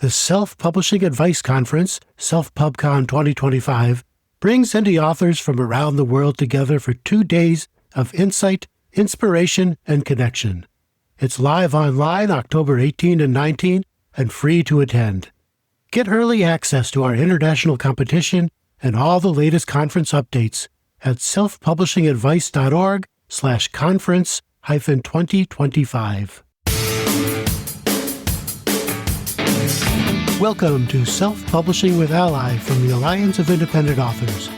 The Self-Publishing Advice Conference, SelfPubCon 2025, brings indie authors from around the world together for 2 days of insight, inspiration, and connection. It's live online October 18 and 19 and free to attend. Get early access to our international competition and all the latest conference updates at selfpublishingadvice.org/conference-2025. Welcome to Self-Publishing with Ally from the Alliance of Independent Authors.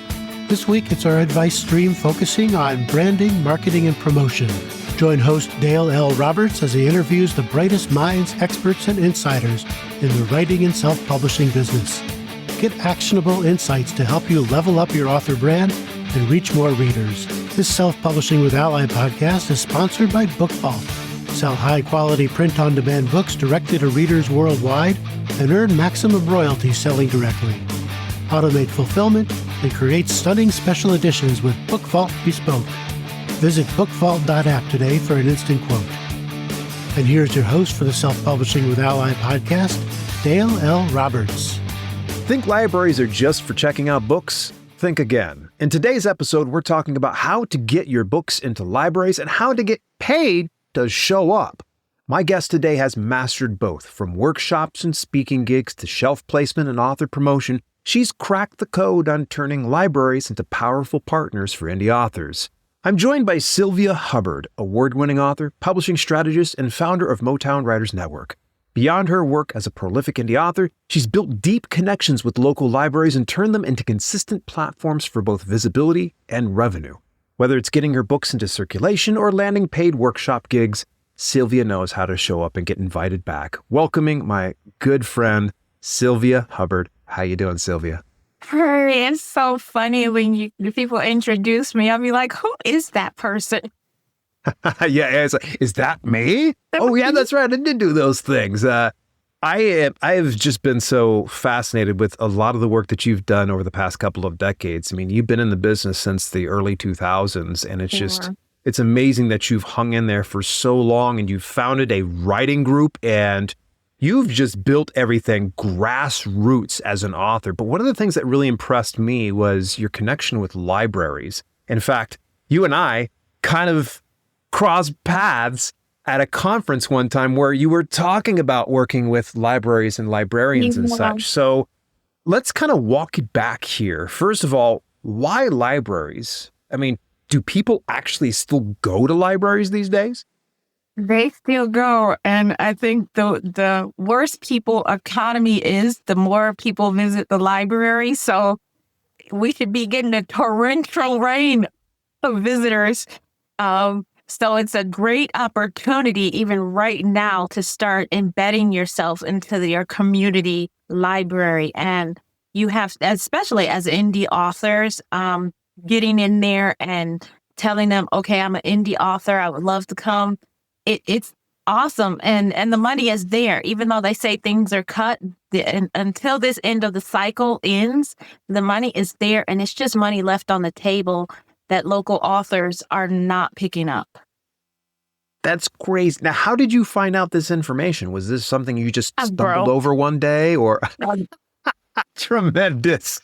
This week, it's our advice stream focusing on branding, marketing, and promotion. Join host Dale L. Roberts as he interviews the brightest minds, experts, and insiders in the writing and self-publishing business. Get actionable insights to help you level up your author brand and reach more readers. This Self-Publishing with Ally podcast is sponsored by BookVault. Sell high-quality print-on-demand books directly to readers worldwide and earn maximum royalties selling directly. Automate fulfillment and create stunning special editions with BookVault Bespoke. Visit bookvault.app today for an instant quote. And here's your host for the Self-Publishing with Ally podcast, Dale L. Roberts. Think libraries are just for checking out books? Think again. In today's episode, we're talking about how to get your books into libraries and how to get paid to show up. My guest today has mastered both, from workshops and speaking gigs to shelf placement and author promotion. She's cracked the code on turning libraries into powerful partners for indie authors. I'm joined by Sylvia Hubbard, award-winning author, publishing strategist, and founder of Motown Writers Network. Beyond her work as a prolific indie author, she's built deep connections with local libraries and turned them into consistent platforms for both visibility and revenue. Whether it's getting her books into circulation or landing paid workshop gigs, Sylvia knows how to show up and get invited back. Welcoming my good friend, Sylvia Hubbard. How you doing, Sylvia? It's so funny when people introduce me. I'll be like, who is that person? Yeah, it's like, is that me? Oh, yeah, that's right. I did do those things. I have just been so fascinated with a lot of the work that you've done over the past couple of decades. I mean, you've been in the business since the early 2000s, and it's amazing that you've hung in there for so long, and you've founded a writing group, and you've just built everything grassroots as an author. But one of the things that really impressed me was your connection with libraries. In fact, you and I kind of crossed paths at a conference one time where you were talking about working with libraries and librarians and such. So let's kind of walk back here. First of all, why libraries? I mean, do people actually still go to libraries these days? They still go. And I think the worse people economy is, the more people visit the library. So we should be getting a torrential rain of visitors. So it's a great opportunity, even right now, to start embedding yourself into your community library. And you have, especially as indie authors, getting in there and telling them, okay, I'm an indie author. I would love to come. It's awesome. And the money is there, even though they say things are cut. Until this end of the cycle ends, the money is there. And it's just money left on the table that local authors are not picking up. That's crazy. Now, how did you find out this information? Was this something you just stumbled over one day, or? Tremendous.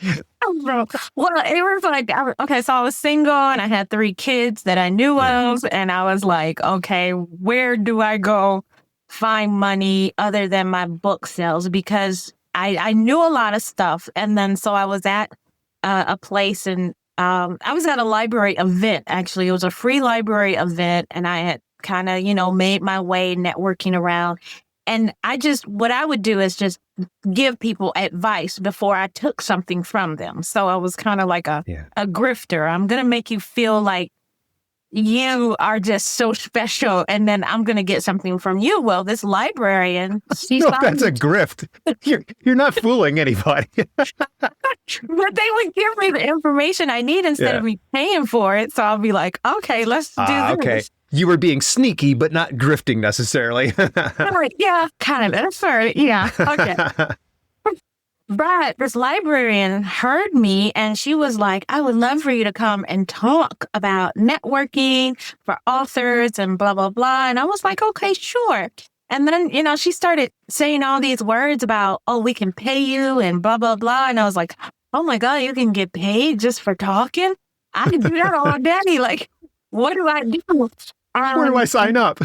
Well, it was like, okay, so I was single and I had 3 kids that I knew of. And I was like, okay, where do I go find money other than my book sales? Because I knew a lot of stuff. And then so I was at a place, and I was at a library event, actually. It was a free library event, and I had kind of, made my way networking around. And what I would do is just give people advice before I took something from them. So I was kind of like a grifter. I'm going to make you feel like you are just so special, and then I'm going to get something from you. Well, this librarian, that's a grift. You're not fooling anybody. But they would give me the information I need instead of me paying for it. So I'll be like, okay, let's do this. Okay. You were being sneaky, but not grifting necessarily. Yeah, kind of. Yeah, okay. But this librarian heard me, and she was like, I would love for you to come and talk about networking for authors and blah, blah, blah. And I was like, okay, sure. And then, she started saying all these words about, oh, we can pay you and blah, blah, blah. And I was like, oh my God, you can get paid just for talking? I can do that all day. Like, what do I do? Where do I sign up?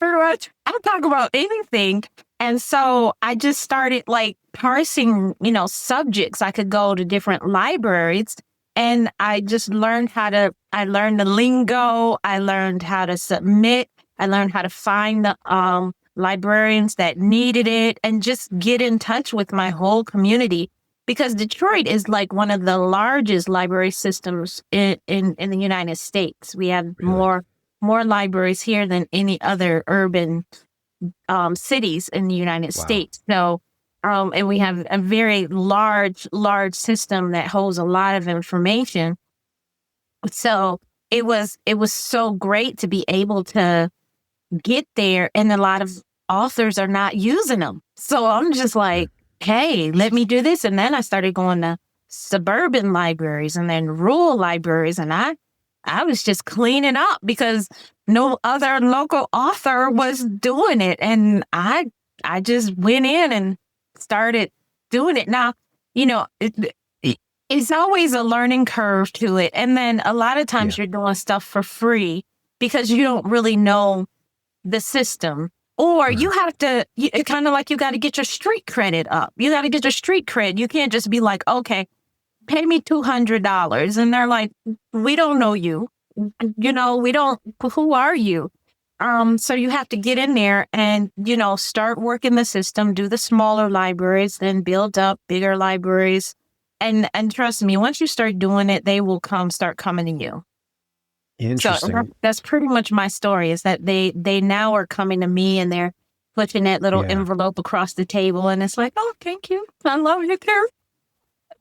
Pretty much. I'll talk about anything. And so I just started like parsing, subjects. I could go to different libraries and I just learned I learned the lingo. I learned how to submit. I learned how to find the librarians that needed it and just get in touch with my whole community, because Detroit is like one of the largest library systems in the United States. We have more libraries here than any other urban cities in the United States. So, and we have a very large system that holds a lot of information. So it was so great to be able to get there, and a lot of authors are not using them. So I'm just like, hey, let me do this. And then I started going to suburban libraries and then rural libraries, and I was just cleaning up because no other local author was doing it. And I just went in and started doing it. Now, it's always a learning curve to it. And then a lot of times you're doing stuff for free because you don't really know the system. Or you have to, kind of like you got to get your street credit up. You got to get your street cred. You can't just be like, okay, pay me $200. And they're like, we don't know you. Who are you? So you have to get in there and, start working the system, do the smaller libraries, then build up bigger libraries. And trust me, once you start doing it, they will start coming to you. Interesting. So that's pretty much my story, is that they now are coming to me and they're pushing that little envelope across the table. And it's like, oh, thank you. I love you too.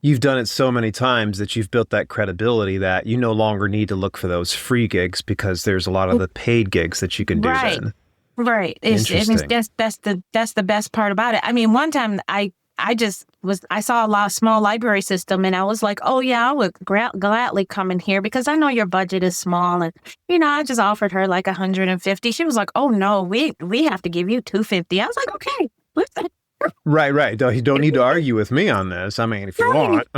You've done it so many times that you've built that credibility that you no longer need to look for those free gigs because there's a lot of the paid gigs that you can do then. Right. That's the best part about it. I mean, one time I saw a lot of small library system and I was like, oh yeah, I would gladly come in here because I know your budget is small. And, I just offered her like 150. She was like, oh no, we have to give you 250. I was like, okay. Right. You don't need to argue with me on this. I mean, if you want.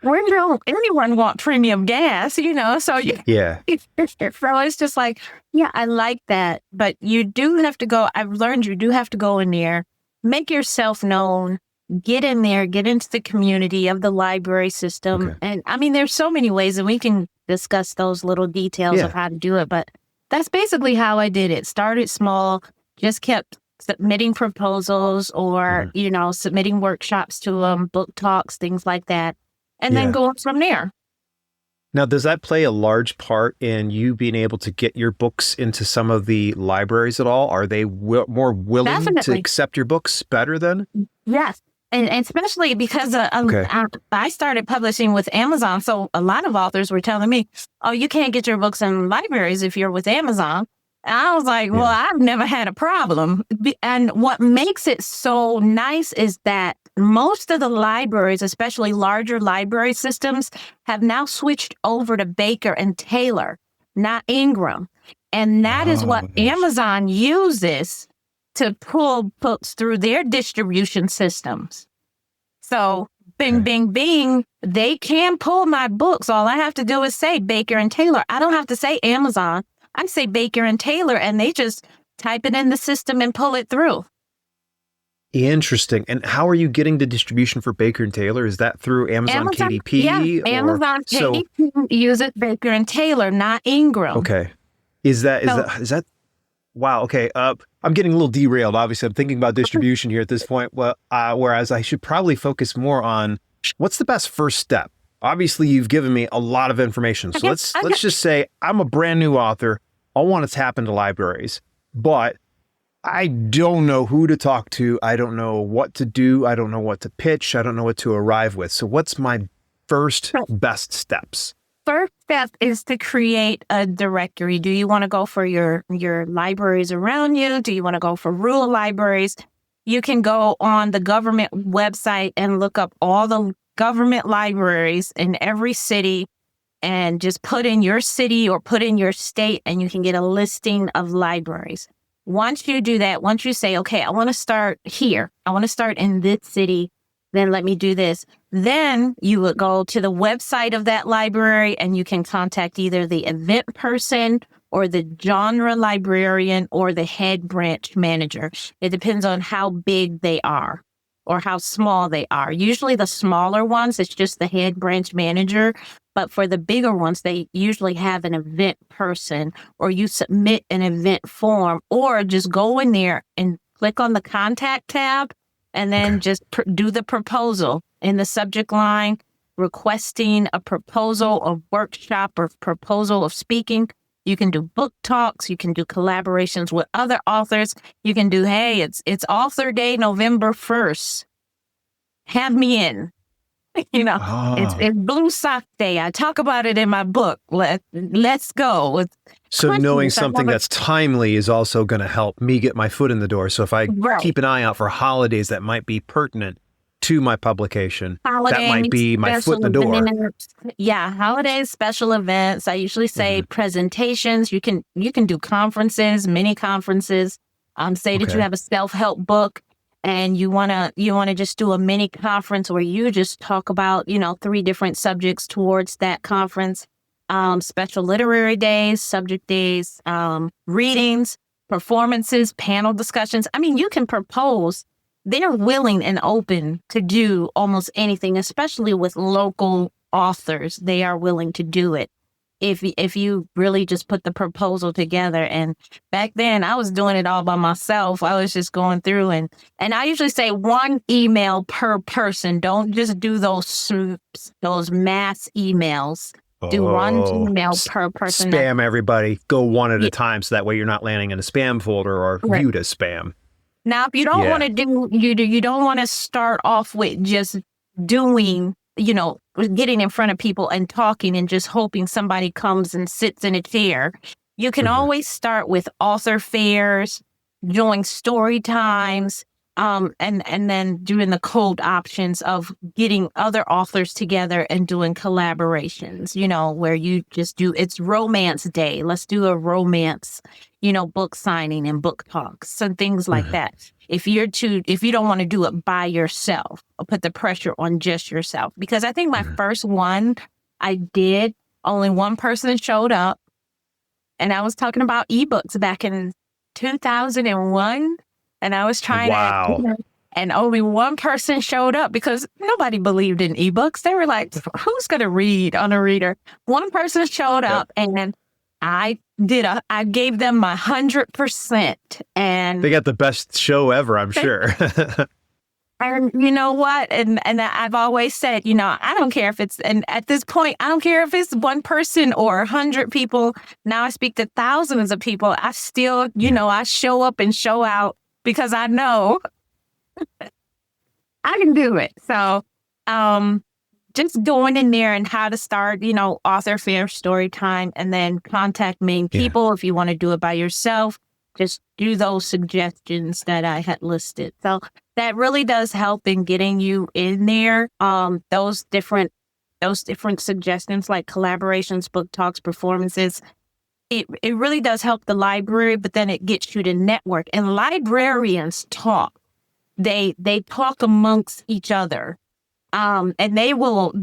Where don't anyone want premium gas, so so it's just like, yeah, I like that. But you do have to go. I've learned you do have to go in there, make yourself known, get in there, get into the community of the library system. Okay. And I mean, there's so many ways, and we can discuss those little details of how to do it. But that's basically how I did it. Started small, just kept submitting proposals or, submitting workshops to them, book talks, things like that. And then going from there. Now, does that play a large part in you being able to get your books into some of the libraries at all? Are they more willing to accept your books better then? Yes. And especially because I started publishing with Amazon. So a lot of authors were telling me, oh, you can't get your books in libraries if you're with Amazon. And I was like, well, I've never had a problem. And what makes it so nice is that most of the libraries, especially larger library systems, have now switched over to Baker and Taylor, not Ingram. And that is what Amazon uses to pull books through their distribution systems. So bing, bing, bing, they can pull my books. All I have to do is say Baker and Taylor. I don't have to say Amazon. I say Baker and Taylor, and they just type it in the system and pull it through. Interesting. And how are you getting the distribution for Baker and Taylor? Is that through Amazon KDP? Yeah, Amazon KDP uses Baker and Taylor, not Ingram. Okay. Is that? Wow. Okay. I'm getting a little derailed. Obviously, I'm thinking about distribution here at this point. Well, whereas I should probably focus more on what's the best first step. Obviously, you've given me a lot of information. So let's just say I'm a brand new author. I want to tap into libraries, but I don't know who to talk to. I don't know what to do. I don't know what to pitch. I don't know what to arrive with. So what's my first best steps? First step is to create a directory. Do you want to go for your libraries around you? Do you want to go for rural libraries? You can go on the government website and look up all the government libraries in every city and just put in your city or put in your state and you can get a listing of libraries. once you do that, once you say, okay, I want to start here, I want to start in this city, then let me do this. Then you would go to the website of that library and you can contact either the event person or the genre librarian or the head branch manager. It depends on how big they are or how small they are. Usually the smaller ones, it's just the head branch manager. But for the bigger ones, they usually have an event person, or you submit an event form, or just go in there and click on the contact tab and then just do the proposal in the subject line, requesting a proposal of workshop or proposal of speaking. You can do book talks. You can do collaborations with other authors. You can do, hey, it's Author Day, November 1st. Have me in. It's Blue Sock Day. I talk about it in my book. Let's go. So knowing something that's timely is also going to help me get my foot in the door. So if I keep an eye out for holidays that might be pertinent to my publication, that might be my foot in the door. Events. Yeah, holidays, special events. I usually say presentations. You can do conferences, mini conferences. Say that you have a self-help book and you wanna just do a mini conference where you just talk about 3 different subjects towards that conference. Special literary days, subject days, readings, performances, panel discussions. I mean, you can propose. They're willing and open to do almost anything, especially with local authors. They are willing to do it if you really just put the proposal together. And back then, I was doing it all by myself. I was just going through and I usually say 1 email per person. Don't just do those mass emails. Do 1 email per person. Spam everybody. Go 1 at a time, so that way you're not landing in a spam folder or viewed as spam. Now, if you don't want to you don't want to start off with just doing, getting in front of people and talking and just hoping somebody comes and sits in a chair. You can always start with author fairs, doing story times, and then doing the cold options of getting other authors together and doing collaborations, where you just it's romance day. Let's do a romance, book signing and book talks and things like that. If you don't want to do it by yourself, or put the pressure on just yourself, because I think my first one I did, only 1 person showed up, and I was talking about ebooks back in 2001. And I was trying to, and only 1 person showed up because nobody believed in ebooks. They were like, who's going to read on a reader? 1 person showed up and I gave them my 100%. And they got the best show ever, I'm sure. And you know what? And I've always said, I don't care if it's, and at this point, I don't care if it's 1 person or 100 people. Now I speak to thousands of people. I still, I show up and show out. Because I know I can do it. So just going in there and how to start, author fair story time, and then contact main people. If you want to do it by yourself, just do those suggestions that I had listed. So that really does help in getting you in there. Those different suggestions like collaborations, book talks, performances. It really does help the library, but then it gets you to network. And librarians talk. They talk amongst each other, and they will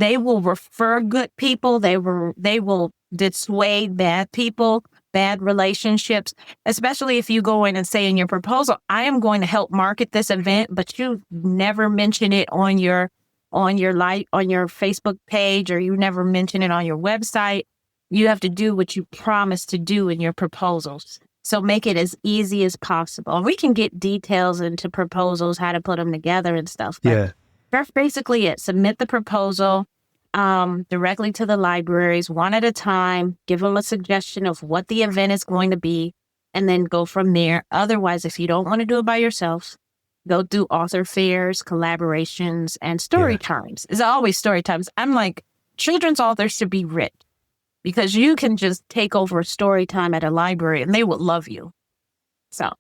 refer good people. They will dissuade bad people, bad relationships. Especially if you go in and say in your proposal, "I am going to help market this event," but you never mention it on your Facebook page, or you never mention it on your website. You have to do what you promised to do in your proposals. So make it as easy as possible. We can get details into proposals, how to put them together and stuff. But that's basically it. Submit the proposal directly to the libraries, 1 at a time. Give them a suggestion of what the event is going to be, and then go from there. Otherwise, if you don't want to do it by yourself, go do author fairs, collaborations, and story times. It's always story times. I'm like, children's authors should be rich. Because you can just take over a story time at a library and they would love you. So.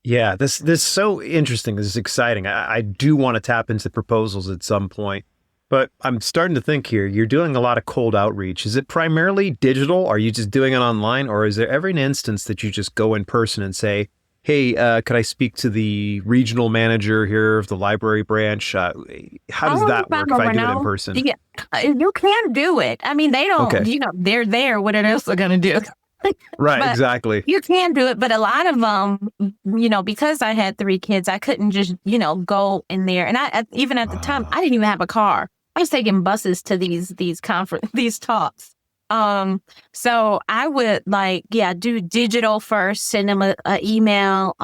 Yeah, this is so interesting. This is exciting. I do want to tap into proposals at some point, but I'm starting to think here, you're doing a lot of cold outreach. Is it primarily digital? Are you just doing it online? Or is there ever an instance that you just go in person and say, hey, could I speak to the regional manager here of the library branch? How does that work if I do it in person? Yeah, you can do it. I mean, they don't, Okay. they're there. What else they're going to do? Right, But exactly. you can do it. But a lot of them, because I had 3 kids, I couldn't just, go in there. And even at the time, I didn't even have a car. I was taking buses to these these talks. So I would do digital first, send them a email,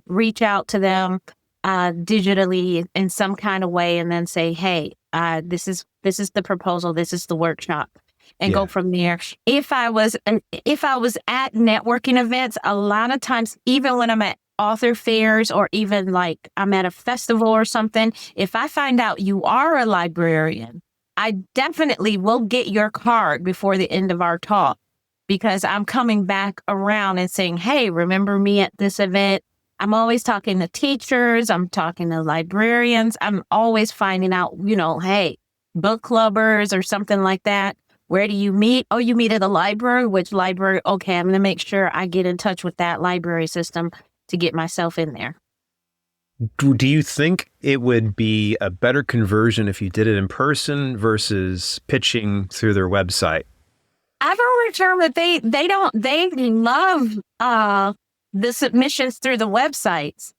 reach out to them digitally in some kind of way, and then say, hey, this is the proposal, this is the workshop, and go from there. If I was at networking events, a lot of times, even when I'm at author fairs or even like I'm at a festival or something, if I find out you are a librarian, I definitely will get your card before the end of our talk, because I'm coming back around and saying, hey, remember me at this event? I'm always talking to teachers. I'm talking to librarians. I'm always finding out, hey, book clubbers or something like that. Where do you meet? Oh, you meet at the library? Which library? Okay, I'm going to make sure I get in touch with that library system to get myself in there. Do you think it would be a better conversion if you did it in person versus pitching through their website? I've already heard that they love the submissions through the websites.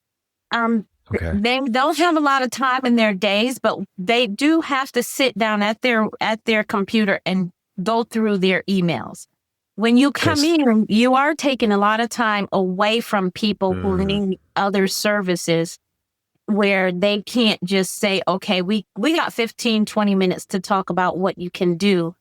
Okay. They don't have a lot of time in their days, but they do have to sit down at their computer and go through their emails. When you come in, you are taking a lot of time away from people who need other services, where they can't just say, okay, we got 15, 20 minutes to talk about what you can do.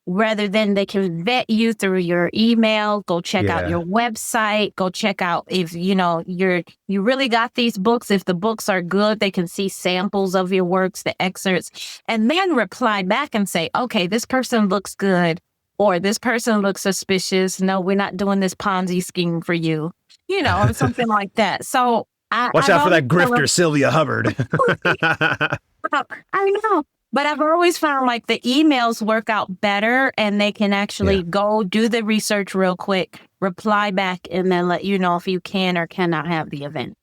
Rather than they can vet you through your email, go check out your website, go check out if, you really got these books. If the books are good, they can see samples of your works, the excerpts, and then reply back and say, okay, this person looks good, or this person looks suspicious. No, we're not doing this Ponzi scheme for you, or something like that. So watch out for that grifter, Sylvia Hubbard. I know. But I've always found like the emails work out better, and they can actually go do the research real quick, reply back, and then let you know if you can or cannot have the event.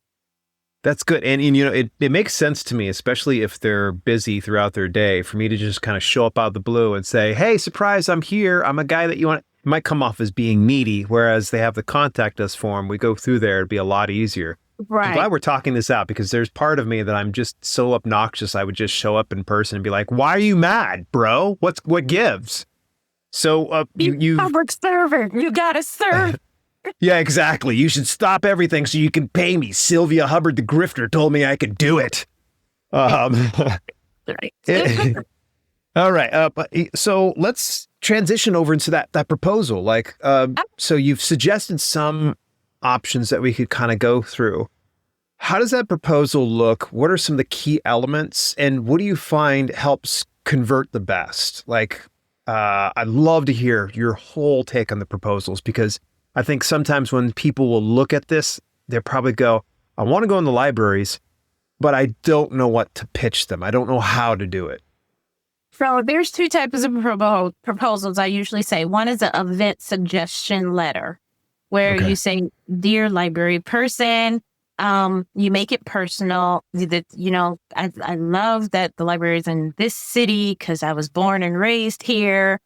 That's good. And it makes sense to me, especially if they're busy throughout their day, for me to just kind of show up out of the blue and say, hey, surprise, I'm here. I'm a guy that you want. It might come off as being needy, whereas they have the contact us form. We go through there. It'd be a lot easier. Right. I'm glad we're talking this out, because there's part of me that I'm just so obnoxious. I would just show up in person and be like, why are you mad, bro? What gives? So you public servant, you gotta serve. Yeah, exactly. You should stop everything so you can pay me. Sylvia Hubbard, the grifter, told me I could do it. Right. All right. So let's transition over into that proposal. So you've suggested some options that we could kind of go through. How does that proposal look? What are some of the key elements, and what do you find helps convert the best? I'd love to hear your whole take on the proposals, because I think sometimes when people will look at this, they'll probably go, I want to go in the libraries, but I don't know what to pitch them. I don't know how to do it. So there's 2 types of proposals I usually say. One is an event suggestion letter, where you say, dear library person, you make it personal. That I love that the library is in this city because I was born and raised here.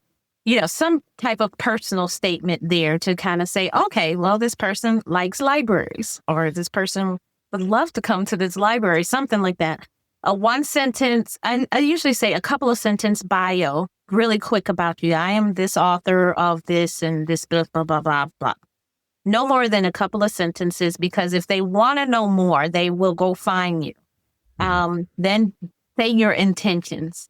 Some type of personal statement there to kind of say, okay, well, this person likes libraries, or this person would love to come to this library, something like that. A 1 sentence, I usually say a couple of sentence bio, really quick about you. I am this author of this and this, blah, blah, blah, blah, blah. No more than a couple of sentences, because if they want to know more, they will go find you. Then say your intentions.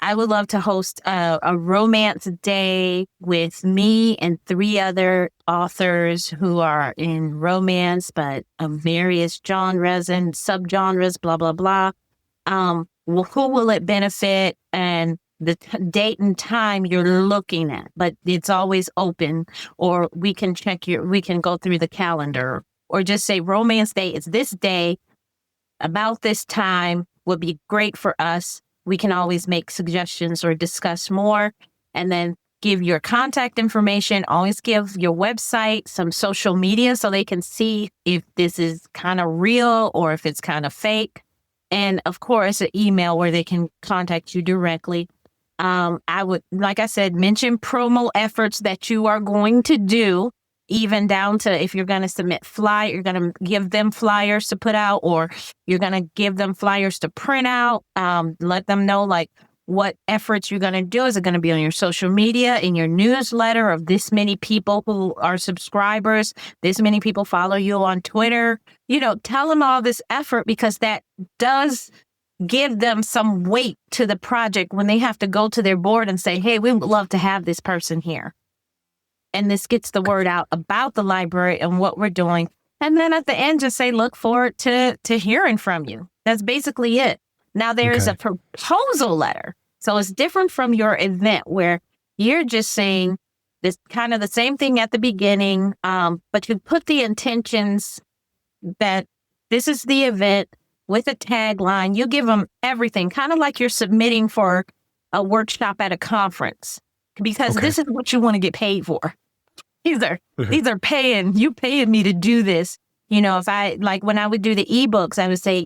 I would love to host a romance day with me and 3 other authors who are in romance, but of various genres and subgenres, blah, blah, blah. Who will it benefit? And the date and time you're looking at, but it's always open, or we can go through the calendar, or just say romance day is this day about this time would be great for us. We can always make suggestions or discuss more. And then give your contact information, always give your website, some social media so they can see if this is kind of real or if it's kind of fake. And of course, an email where they can contact you directly. I would, like I said, mention promo efforts that you are going to do, even down to if you're going to submit you're going to give them flyers to put out, or you're going to give them flyers to print out. Let them know like what efforts you're going to do. Is it going to be on your social media, in your newsletter of this many people who are subscribers, this many people follow you on Twitter? Tell them all this effort, because that does give them some weight to the project when they have to go to their board and say, hey, we would love to have this person here. And this gets the word out about the library and what we're doing. And then at the end, just say, look forward to hearing from you. That's basically it. Now, there is a proposal letter. So it's different from your event where you're just saying this kind of the same thing at the beginning, but you put the intentions that this is the event with a tagline. You give them everything, kind of like you're submitting for a workshop at a conference, because this is what you want to get paid for. These are paying me to do this. If I, like when I would do the ebooks, I would say,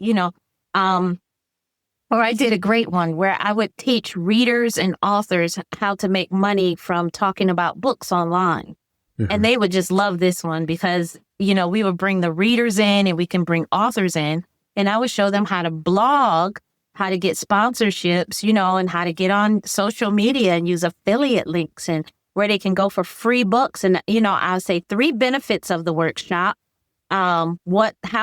or I did a great one where I would teach readers and authors how to make money from talking about books online. And they would just love this one because, we would bring the readers in and we can bring authors in, and I would show them how to blog, how to get sponsorships, and how to get on social media and use affiliate links and where they can go for free books. And, I'll say 3 benefits of the workshop, how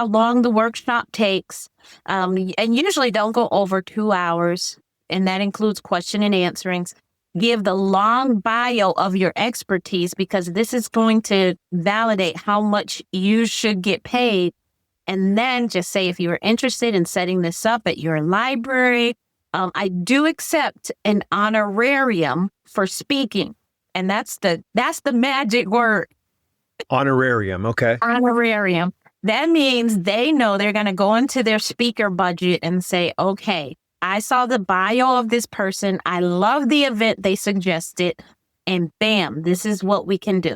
long the workshop takes, and usually don't go over 2 hours. And that includes question and answerings. Give the long bio of your expertise, because this is going to validate how much you should get paid. And then just say, if you're interested in setting this up at your library, I do accept an honorarium for speaking. And that's the magic word. Honorarium. Okay. Honorarium. That means they know they're going to go into their speaker budget and say, okay, I saw the bio of this person. I love the event they suggested. And bam, this is what we can do.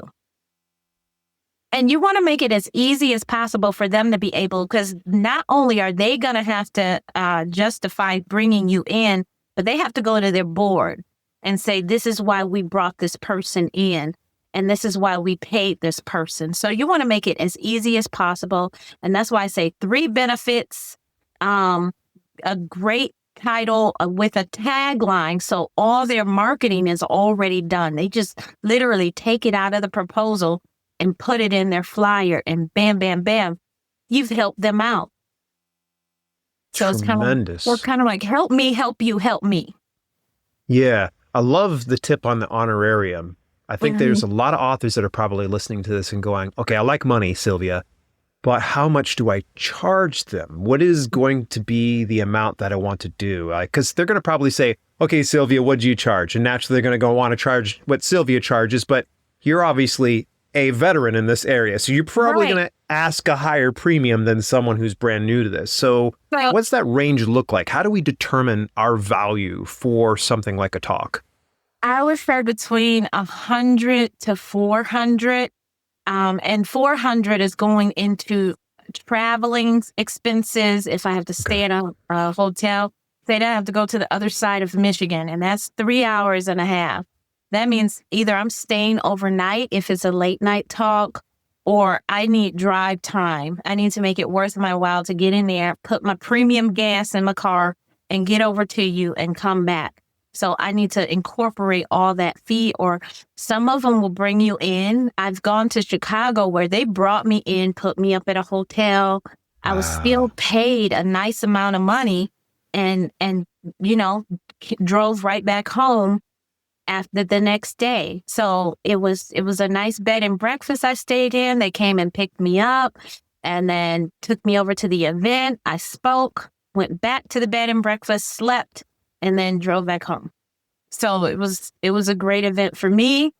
And you want to make it as easy as possible for them to be able, because not only are they going to have to justify bringing you in, but they have to go to their board and say, this is why we brought this person in, and this is why we paid this person. So you want to make it as easy as possible. And that's why I say 3 benefits, a great title with a tagline. So all their marketing is already done. They just literally take it out of the proposal and put it in their flyer, and bam, bam, bam, you've helped them out. So Tremendous. We're kind of like, help me, help you, help me. Yeah. I love the tip on the honorarium. I think there's a lot of authors that are probably listening to this and going, okay, I like money, Sylvia, but how much do I charge them? What is going to be the amount that I want to do? Because they're going to probably say, okay, Sylvia, what do you charge? And naturally, they're going to want to charge what Sylvia charges, but you're obviously a veteran in this area. So you're probably going to ask a higher premium than someone who's brand new to this. So what's that range look like? How do we determine our value for something like a talk? I would start between 100 to 400. And 400 is going into traveling expenses. If I have to stay at a hotel, say that I have to go to the other side of Michigan, and that's 3 hours and a half. That means either I'm staying overnight if it's a late night talk, or I need drive time. I need to make it worth my while to get in there, put my premium gas in my car, and get over to you and come back. So I need to incorporate all that fee, or some of them will bring you in. I've gone to Chicago where they brought me in, put me up at a hotel. I was still paid a nice amount of money and drove right back home after the next day. So it was a nice bed and breakfast I stayed in. They came and picked me up and then took me over to the event. I spoke, went back to the bed and breakfast, slept, and then drove back home. So it was a great event for me.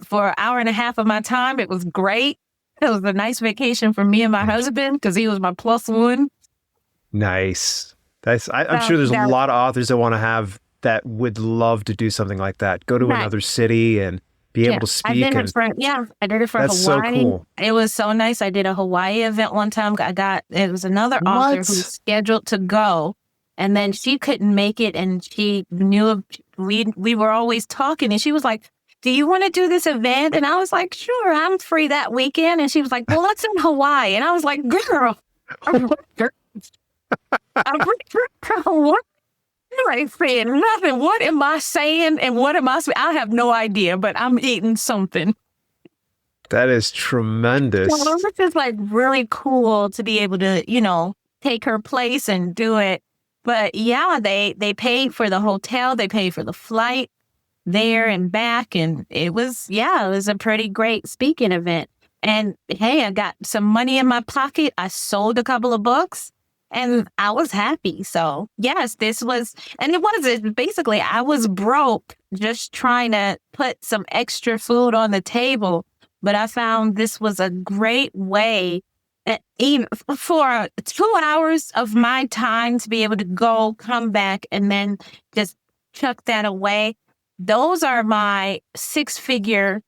For an hour and a half of my time, it was great. It was a nice vacation for me and my husband because he was my plus one. Nice. I'm sure there's a lot of authors that want to have that would love to do something like that? Go to Right. another city and be able to speak. I did it for that's so Hawaii. cool. It was so nice. I did a Hawaii event one time. It was another author who's scheduled to go, and then she couldn't make it, and she knew we were always talking, and she was like, do you want to do this event? And I was like, sure, I'm free that weekend. And she was like, well, let's in Hawaii. And I was like, girl, I'm what? You ain't saying nothing. What am I saying? And what am I saying? I have no idea, but I'm eating something. That is tremendous. Well, it was just like really cool to be able to, take her place and do it. But yeah, they paid for the hotel. They paid for the flight there and back. And it was a pretty great speaking event. And hey, I got some money in my pocket. I sold a couple of books. And I was happy. So yes, basically, I was broke just trying to put some extra food on the table. But I found this was a great way, even for 2 hours of my time, to be able to go, come back, and then just chuck that away. Those are my literally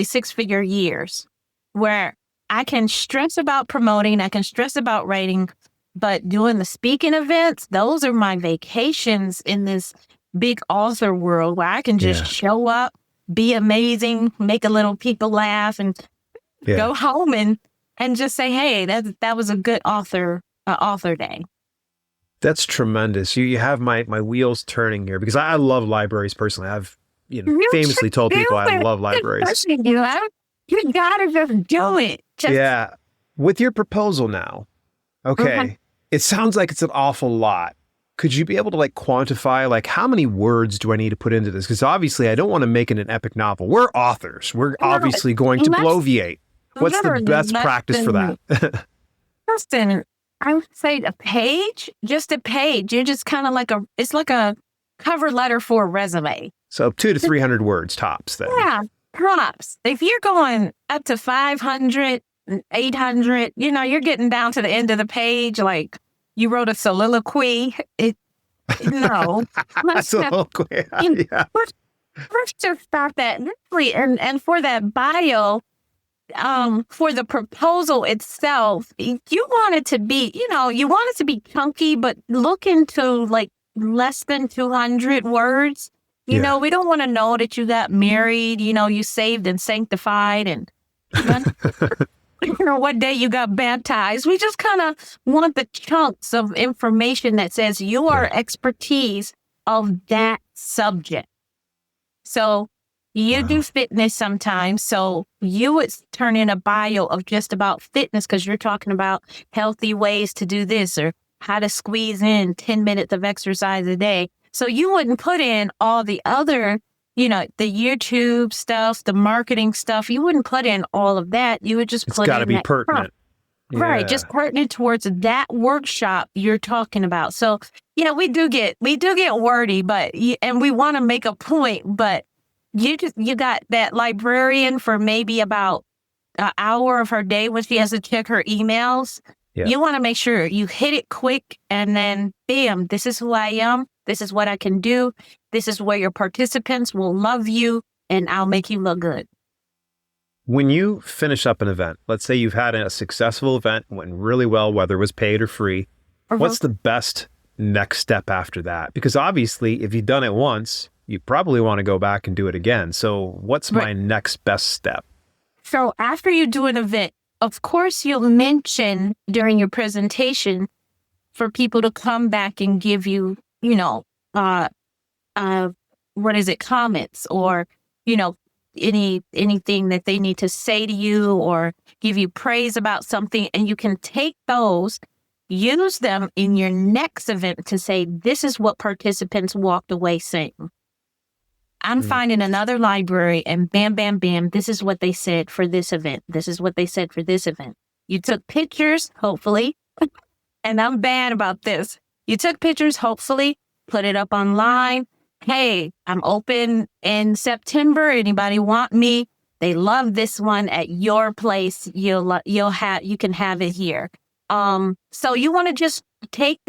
6-figure years where I can stress about promoting, I can stress about writing, but doing the speaking events, those are my vacations in this big author world where I can just show up, be amazing, make a little people laugh, and go home and just say, hey, that was a good author day. That's tremendous. You have my wheels turning here because I love libraries personally. I've famously told people I love libraries. You gotta just do it. With your proposal now, okay, it sounds like it's an awful lot. Could you be able to quantify how many words do I need to put into this? Because obviously I don't want to make it an epic novel. We're authors. We're obviously going to bloviate. What's the best practice for that? Justin, I would say a page, just a page. You're just kind of it's like a cover letter for a resume. So 200 to 300 words tops then. Yeah, tops. If you're going up to 500, 800, you're getting down to the end of the page, like you wrote a soliloquy. Soliloquy. Let's just start that. And for that bio, for the proposal itself, you want it to be, you want it to be chunky, but look into less than 200 words. We don't want to know that you got married, you saved and sanctified and what day you got baptized. We just kind of want the chunks of information that says your expertise of that subject. So you do fitness sometimes. So you would turn in a bio of just about fitness because you're talking about healthy ways to do this or how to squeeze in 10 minutes of exercise a day. So you wouldn't put in all the other, the YouTube stuff, the marketing stuff. You wouldn't put in all of that. You would just put in. It's got to be pertinent. Right. Just pertinent towards that workshop you're talking about. So, we do get wordy, and we want to make a point, but you got that librarian for maybe about an hour of her day when she has to check her emails. Yeah. You want to make sure you hit it quick and then bam, this is who I am. This is what I can do. This is where your participants will love you and I'll make you look good. When you finish up an event, let's say you've had a successful event, went really well, whether it was paid or free. What's the best next step after that? Because obviously, if you've done it once, you probably want to go back and do it again. So what's my next best step? So after you do an event, of course, you'll mention during your presentation for people to come back and give you, comments or, anything that they need to say to you or give you praise about something. And you can take those, use them in your next event to say, this is what participants walked away saying. I'm finding another library and bam, bam, bam, this is what they said for this event. This is what they said for this event. You took pictures, hopefully, and I'm bad about this. You took pictures, hopefully, put it up online. Hey, I'm open in September. Anybody want me? They love this one at your place. You can have it here. So you want to just take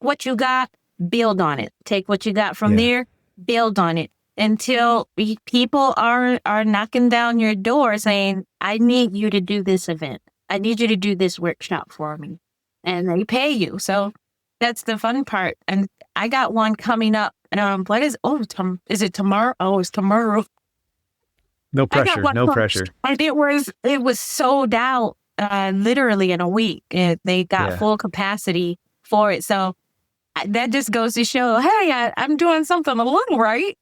what you got, build on it. Take what you got from there, build on it until people are knocking down your door saying, I need you to do this event. I need you to do this workshop for me. And they pay you. So that's the fun part. And I got one coming up. And is it tomorrow? Oh, it's tomorrow. No pressure. No pressure. And it was sold out literally in a week. They got full capacity for it. So that just goes to show, hey, I'm doing something a little right.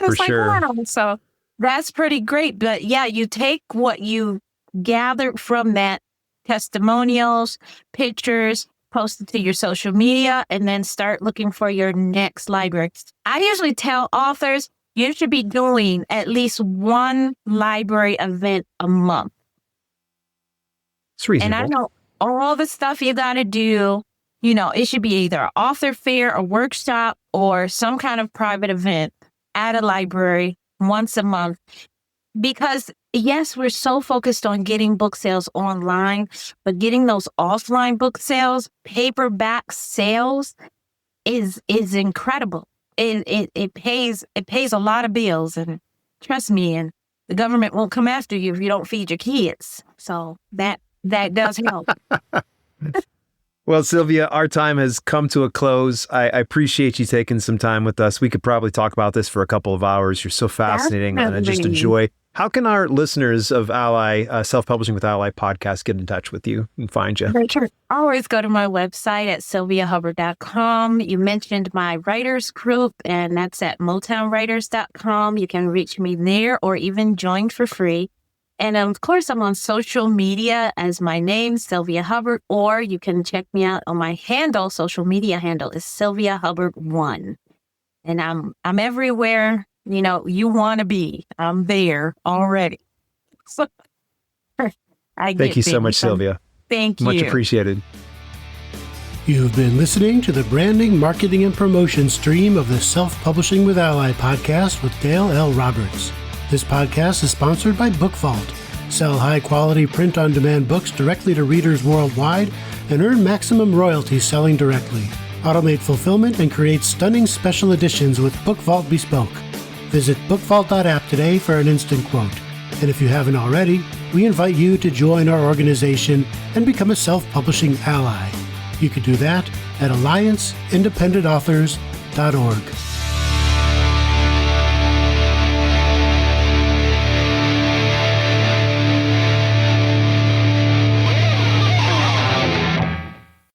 It's for sure. Wow. So that's pretty great. But yeah, you take what you gathered from that, testimonials, pictures, post it to your social media, and then start looking for your next library. I usually tell authors, you should be doing at least one library event a month. It's reasonable. And I know all the stuff you got to do, it should be either an author fair, a workshop, or some kind of private event at a library once a month. Because yes, we're so focused on getting book sales online, but getting those offline book sales, paperback sales is incredible. It pays a lot of bills, and trust me, and the government won't come after you if you don't feed your kids. So that does help. Well, Sylvia, our time has come to a close. I appreciate you taking some time with us. We could probably talk about this for a couple of hours. You're so fascinating, and I just enjoy. How can our listeners of Ally, Self-Publishing with Ally podcast get in touch with you and find you? Sure. Always go to my website at sylviahubbard.com. You mentioned my writers group, and that's at motownwriters.com. You can reach me there or even join for free. And of course, I'm on social media as my name, Sylvia Hubbard, or you can check me out on my social media handle is Sylvia Hubbard 1. And I'm everywhere, you want to be. I'm there already. So, Thank you so much, Sylvia. Thank you. Much appreciated. You've been listening to the Branding, Marketing, and Promotion stream of the Self-Publishing with Ally podcast with Dale L. Roberts. This podcast is sponsored by Book Vault. Sell high-quality print-on-demand books directly to readers worldwide and earn maximum royalties selling directly. Automate fulfillment and create stunning special editions with Book Vault Bespoke. Visit bookvault.app today for an instant quote. And if you haven't already, we invite you to join our organization and become a self-publishing ally. You can do that at allianceindependentauthors.org.